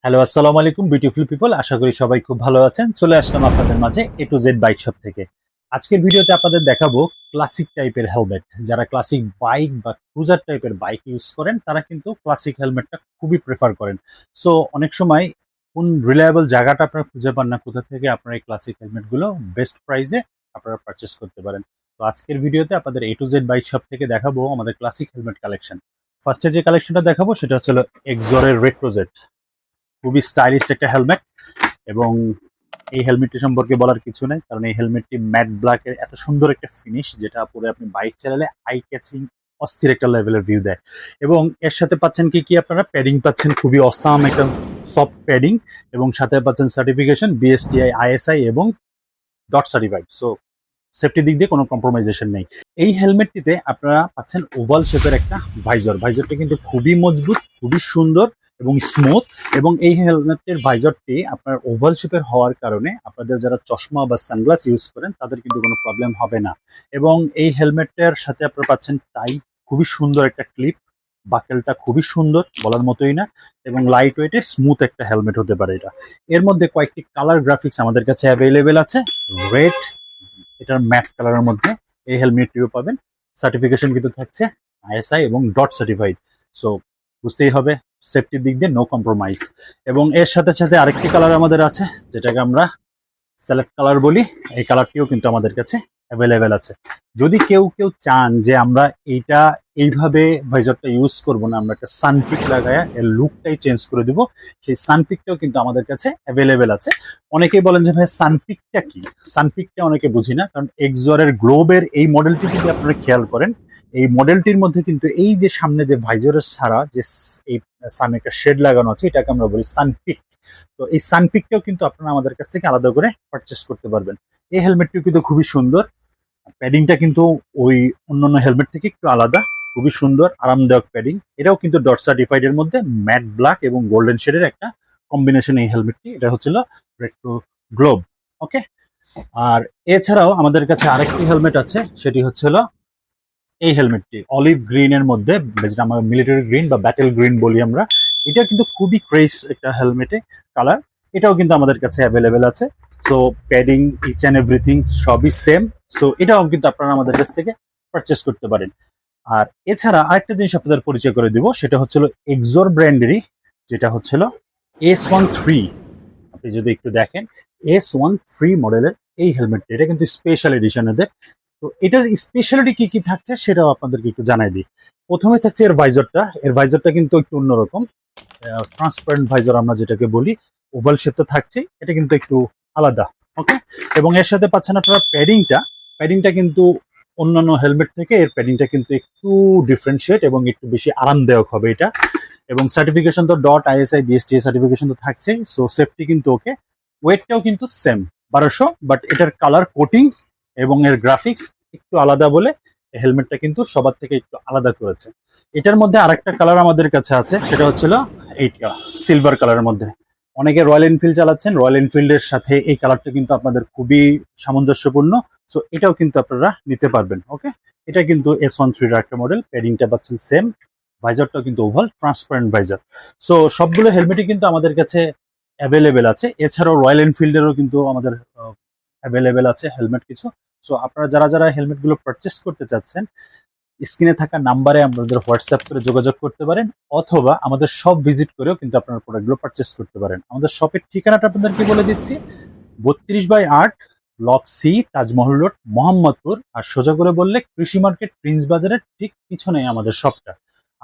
Hello, আসসালামু আলাইকুম beautiful people. আশা করি সবাই খুব ভালো আছেন। চলে আসলাম আপনাদের মাঝে এ টু জেড বাইক শপ থেকে। আজকের ভিডিওতে আপনাদের দেখাবো ক্লাসিক টাইপের হেলমেট। যারা ক্লাসিক বাইক বা ক্রুজার টাইপের বাইক ইউজ করেন তারা কিন্তু ক্লাসিক হেলমেটটা খুবই প্রেফার করেন। সো অনেক সময় কোন রিলায়েবল জায়গাটা আপনারা খুঁজে পান না, কোথা থেকে আপনারা এই ক্লাসিক হেলমেটগুলো বেস্ট প্রাইসে আপনারা পারচেস করতে পারেন। তো আজকের ভিডিওতে আপনাদের এ টু জেড বাইক শপ থেকে দেখাবো আমাদের ক্লাসিক হেলমেট কালেকশন। ফার্স্টে যে কালেকশনটা দেখাবো সেটা হচ্ছে এক্সরের রেট্রোজেট। খুবই স্টাইলিশ একটা হেলমেট, এবং এই হেলমেটটি সম্পর্কে বলার কিছু নেই, কারণ এই হেলমেটটি ম্যাট ব্ল্যাকের এত সুন্দর একটা ফিনিশ, যেটা পরে আপনি বাইক চালালে আই ক্যাচিং অস্থির একটা লেভেলের ভিউ দেয়। এবং এর সাথে পাচ্ছেন কি কি আপনারা প্যাডিং পাচ্ছেন, খুবই অসাম একটা সফট প্যাডিং, এবং সাথে পাচ্ছেন সার্টিফিকেশন বিএসটিআই, আইএসআই এবং ডট সার্টিফাইড। সো সেফটি দিক দিয়ে কোনো কম্প্রোমাইজেশন নেই। এই হেলমেটটিতে আপনারা পাচ্ছেন ওভাল শেপের একটা ভাইজরটা কিন্তু খুবই মজবুত, খুবই সুন্দর এবং স্মুথ। এবং এই হেলমেটের ভাইজরটি আপনার ওভাল শেপের হওয়ার কারণে আপনাদের যারা চশমা বা সানগ্লাস ইউজ করেন তাদের কিন্তু কোনো প্রবলেম হবে না। এবং এই হেলমেটের সাথে আপনারা পাচ্ছেন টাই, খুবই সুন্দর একটা ক্লিপ, বাকেলটা খুবই সুন্দর, বলার মতোই না। এবং লাইট ওয়েটের স্মুথ একটা হেলমেট হতে পারে এটা। এর মধ্যে কয়েকটি কালার গ্রাফিক্স আমাদের কাছে অ্যাভেলেবেল আছে। রেড, এটার ম্যাট কালারের মধ্যে এই হেলমেটটিও পাবেন। সার্টিফিকেশন কিন্তু থাকছে আইএসআই এবং ডট সার্টিফাইড। সো বুঝতেই হবে সেফটির দিক দিয়ে নো কম্প্রোমাইজ। এবং এর সাথে সাথে আরেকটি কালার আমাদের আছে, যেটাকে আমরা সিলেক্ট কালার বলি। এই কালারটিও কিন্তু আমাদের কাছে অ্যাভেলেবেল আছে। যদি কেউ কেউ চান যে আমরা এইটা এইভাবে ভাইজারটা ইউজ করব না, আমরা একটা সানপিক লাগায়া এর লুকটাই চেঞ্জ করে দিব, সেই সানপিকটাও কিন্তু আমাদের কাছে অ্যাভেলেবেল আছে। অনেকেই বলেন যে ভাই সানপিকটা কি, সানপিকটা অনেকে বুঝি না, কারণ এক্সরের গ্লোবের এই মডেলটি যদি আপনারা খেয়াল করেন, এই মডেলটির মধ্যে কিন্তু এই যে সামনে যে ভাইজারের ছাড়া যে এই সামনে একটা শেড লাগানো আছে, এটাকে আমরা বলি সানপিক। তো এই সানপিকটাও কিন্তু আপনারা আমাদের কাছ থেকে আলাদা করে পারচেস করতে পারবেন। এই হেলমেটটিও কিন্তু খুবই সুন্দর, প্যাডিংটা কিন্তু ওই অন্যান্য হেলমেট থেকে একটু আলাদা, খুবই সুন্দর আরামদায়ক প্যাডিং। এটাও কিন্তু ডট সার্টিফাইড এর মধ্যে ম্যাট ব্ল্যাক এবং গোল্ডেন শেডের একটা কম্বিনেশন এই হেলমেটটি। এটা হচ্ছিল রেট্রো গ্লোব। ওকে, আর এছাড়াও আমাদের কাছে আরেকটি হেলমেট আছে, সেটি হচ্ছিল এই হেলমেটটি অলিভ গ্রিন এর মধ্যে, যেটা আমরা মিলিটারি গ্রিন বা ব্যাটেল গ্রিন বলি আমরা। এটা কিন্তু খুবই ক্রেজ একটা হেলমেটে কালার। এটাও কিন্তু আমাদের কাছে অ্যাভেলেবেল আছে। So padding each and everything সবই সেম। সো এটাও কিন্তু আপনারা আমাদের কাছ থেকে পারচেস করতে পারেন। আর এছাড়া আরেকটা জিনিস আপনাদের পরিচয় করে দিব, সেটা হচ্ছিল এক্সোর ব্র্যান্ডেরই, যেটা হচ্ছিল S13। আপনি যদি একটু দেখেন, S13 মডেলের এই হেলমেটটা, এটা কিন্তু স্পেশাল এডিশন এদের। তো এটার স্পেশালিটি কি কি থাকছে সেটাও আপনাদেরকে একটু জানাই দিই। প্রথমে থাকছে এর ভাইজরটা কিন্তু একটু অন্যরকম, ট্রান্সপারেন্ট ভাইজর আমরা যেটাকে বলি, ওভাল শেপটা থাকছে, এটা কিন্তু একটু আলাদা। ওকে, এবং এর সাথে পাচ্ছেন আপনারা প্যাডিংটা কিন্তু অন্যান্য হেলমেট থেকে এর প্যাডিংটা কিন্তু একটু ডিফারেন্সিয়েট এবং একটু বেশি আরামদায়ক হবে এটা। এবং সার্টিফিকেশন তো ডট আইএসআই বিএসটিআই সার্টিফিকেশন তো থাকছেই। সো সেফটি কিন্তু ওকে। ওয়েটটাও কিন্তু সেম 1200, বাট এটার কালার কোটিং এবং এর গ্রাফিক্স একটু আলাদা বলে হেলমেটটা কিন্তু সবার থেকে একটু আলাদা করেছে। এটার মধ্যে আরেকটা কালার আমাদের কাছে আছে, সেটা হচ্ছিল এইটা সিলভার কালারের মধ্যে। অনেকে রয়্যাল এনফিল্ড চালাচ্ছেন, রয়্যাল এনফিল্ডের সাথে এই কালারটা কিন্তু আপনাদের খুবই সামঞ্জস্যপূর্ণ। সো এটাও কিন্তু আপনারা নিতে পারবেন। ওকে, এটা কিন্তু S13 একটা মডেল, প্যাডিংটা পাচ্ছেন সেম, ভাইজারটাও কিন্তু ওভাল ট্রান্সপারেন্ট ভাইজার। সো সবগুলো হেলমেটই কিন্তু আমাদের কাছে অ্যাভেলেবেল আছে। এছাড়াও রয়্যাল এনফিল্ডেরও কিন্তু আমাদের অ্যাভেলেবেল আছে হেলমেট কিছু। সো আপনারা যারা যারা হেলমেটগুলো পারচেস করতে চাচ্ছেন, স্ক্রিনে থাকা নাম্বারে আমাদের হোয়াটসঅ্যাপ করে যোগাযোগ করতে পারেন, অথবা আমাদের শপ ভিজিট করেও কিন্তু আপনারা প্রোডাক্টগুলো পারচেস করতে পারেন। আমাদের শপের ঠিকানাটা আপনাদেরকে বলে দিচ্ছি, 32/8 block C, Taj Mahal road, Mohammadpur. আর সোজা করে বললে কৃষি মার্কেট, প্রিন্স বাজারের ঠিক পিছনেই আমাদের শপটা।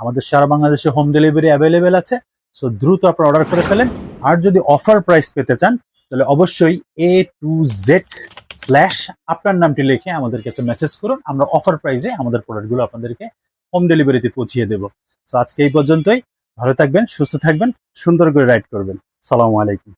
আমাদের সারা বাংলাদেশে হোম ডেলিভারি অ্যাভেলেবেল আছে। সো দ্রুত আপনারা অর্ডার করে ফেলেন। আর যদি অফার প্রাইস পেতে চান, তাহলে অবশ্যই A to Z/ আপনার নামটি লিখে আমাদের কাছে মেসেজ করুন, আমরা অফার প্রাইসে আমাদের প্রোডাক্টগুলো আপনাদেরকে হোম ডেলিভারিতে পৌঁছিয়ে দেবো। সো আজকে এই পর্যন্তই। ভালো থাকবেন, সুস্থ থাকবেন, সুন্দর করে রাইড করবেন। সালামু আলাইকুম।